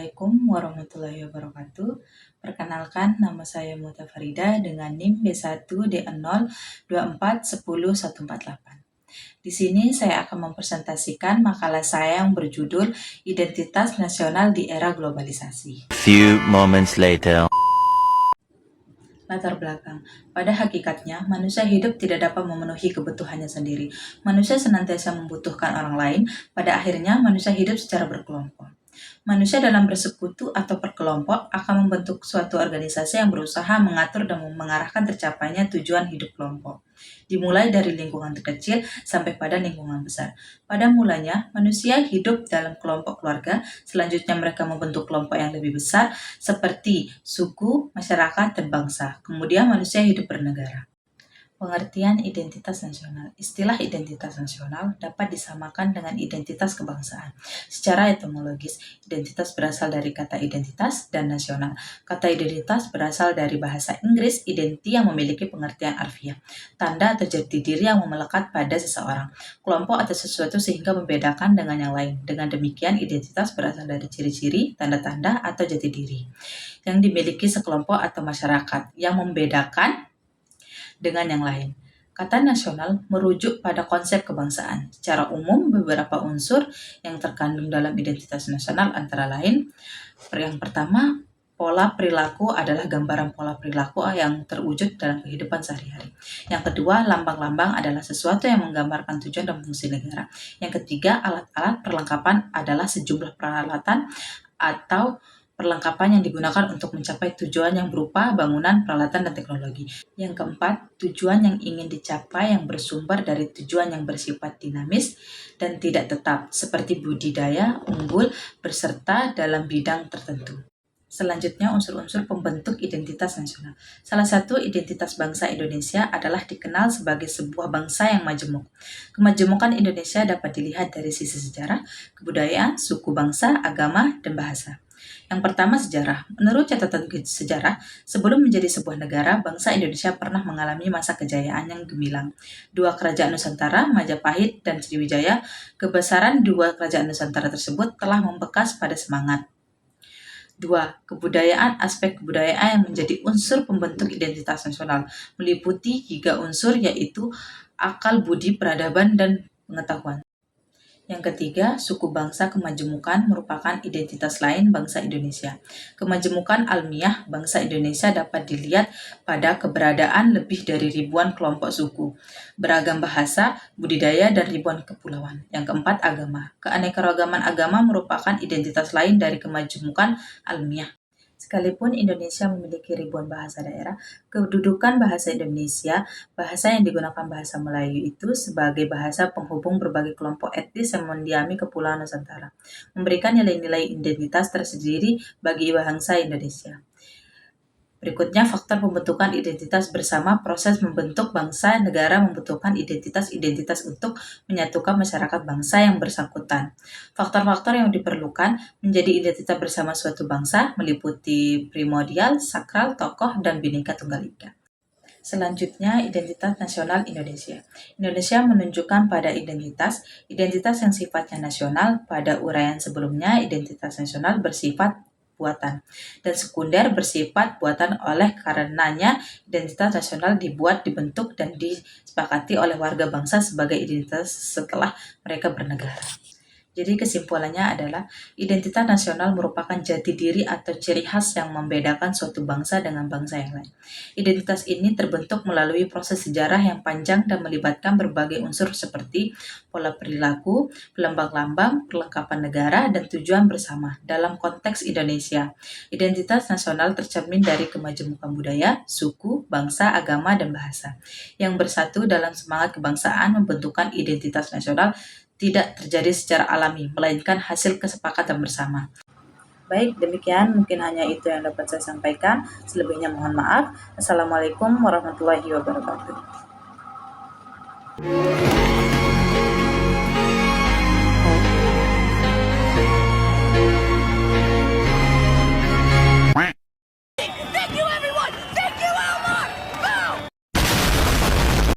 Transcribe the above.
Assalamualaikum warahmatullahi wabarakatuh. Perkenalkan, nama saya Muta Farida dengan NIM B1D0241048. Di sini saya akan mempresentasikan makalah saya yang berjudul Identitas Nasional di Era Globalisasi. Few moments later. Latar belakang. Pada hakikatnya, manusia hidup tidak dapat memenuhi kebutuhannya sendiri. Manusia senantiasa membutuhkan orang lain. Pada akhirnya, manusia hidup secara berkelompok. Manusia dalam bersekutu atau berkelompok akan membentuk suatu organisasi yang berusaha mengatur dan mengarahkan tercapainya tujuan hidup kelompok. Dimulai dari lingkungan terkecil sampai pada lingkungan besar. Pada mulanya, manusia hidup dalam kelompok keluarga, selanjutnya mereka membentuk kelompok yang lebih besar seperti suku, masyarakat, dan bangsa. Kemudian manusia hidup bernegara. Pengertian identitas nasional. Istilah identitas nasional dapat disamakan dengan identitas kebangsaan. Secara etimologis, identitas berasal dari kata identitas dan nasional. Kata identitas berasal dari bahasa Inggris identi yang memiliki pengertian harfiah, tanda atau jati diri yang melekat pada seseorang, kelompok atau sesuatu sehingga membedakan dengan yang lain. Dengan demikian, identitas berasal dari ciri-ciri, tanda-tanda, atau jati diri yang dimiliki sekelompok atau masyarakat yang membedakan dengan yang lain. Kata nasional merujuk pada konsep kebangsaan. Secara umum, beberapa unsur yang terkandung dalam identitas nasional antara lain, yang pertama, pola perilaku adalah gambaran pola perilaku yang terwujud dalam kehidupan sehari-hari. Yang kedua, lambang-lambang adalah sesuatu yang menggambarkan tujuan dan fungsi negara. Yang ketiga, alat-alat perlengkapan adalah sejumlah peralatan atau perlengkapan yang digunakan untuk mencapai tujuan yang berupa bangunan, peralatan, dan teknologi. Yang keempat, tujuan yang ingin dicapai yang bersumber dari tujuan yang bersifat dinamis dan tidak tetap, seperti budidaya, unggul, berserta dalam bidang tertentu. Selanjutnya, unsur-unsur pembentuk identitas nasional. Salah satu identitas bangsa Indonesia adalah dikenal sebagai sebuah bangsa yang majemuk. Kemajemukan Indonesia dapat dilihat dari sisi sejarah, kebudayaan, suku bangsa, agama, dan bahasa. Yang pertama, sejarah. Menurut catatan sejarah, sebelum menjadi sebuah negara, bangsa Indonesia pernah mengalami masa kejayaan yang gemilang. Dua kerajaan Nusantara, Majapahit dan Sriwijaya, kebesaran dua kerajaan Nusantara tersebut telah membekas pada semangat. 2. Kebudayaan. Aspek kebudayaan yang menjadi unsur pembentuk identitas nasional meliputi 3 unsur, yaitu akal budi, peradaban, dan pengetahuan. Yang ketiga, suku bangsa kemajemukan merupakan identitas lain bangsa Indonesia. Kemajemukan almiah bangsa Indonesia dapat dilihat pada keberadaan lebih dari ribuan kelompok suku, beragam bahasa, budidaya, dan ribuan kepulauan. Yang keempat, agama. Keanekaragaman agama merupakan identitas lain dari kemajemukan almiah. Sekalipun Indonesia memiliki ribuan bahasa daerah, kedudukan bahasa Indonesia, bahasa yang digunakan bahasa Melayu itu sebagai bahasa penghubung berbagai kelompok etnis yang mendiami Kepulauan Nusantara, memberikan nilai-nilai identitas tersendiri bagi bangsa Indonesia. Berikutnya, faktor pembentukan identitas bersama. Proses membentuk bangsa negara membutuhkan identitas-identitas untuk menyatukan masyarakat bangsa yang bersangkutan. Faktor-faktor yang diperlukan menjadi identitas bersama suatu bangsa meliputi primordial, sakral, tokoh, dan bhinneka tunggal ika. Selanjutnya, identitas nasional Indonesia. Indonesia menunjukkan pada identitas yang sifatnya nasional. Pada uraian sebelumnya, identitas nasional bersifat buatan dan sekunder bersifat buatan. Oleh karenanya, identitas nasional dibentuk dan disepakati oleh warga bangsa sebagai identitas setelah mereka bernegara. Jadi kesimpulannya adalah identitas nasional merupakan jati diri atau ciri khas yang membedakan suatu bangsa dengan bangsa yang lain. Identitas ini terbentuk melalui proses sejarah yang panjang dan melibatkan berbagai unsur seperti pola perilaku, lambang-lambang, perlengkapan negara, dan tujuan bersama. Dalam konteks Indonesia, identitas nasional tercermin dari kemajemukan budaya, suku, bangsa, agama, dan bahasa yang bersatu dalam semangat kebangsaan. Membentukkan identitas nasional tidak terjadi secara alami, melainkan hasil kesepakatan bersama. Baik, demikian mungkin hanya itu yang dapat saya sampaikan. Selebihnya mohon maaf. Assalamualaikum warahmatullahi wabarakatuh.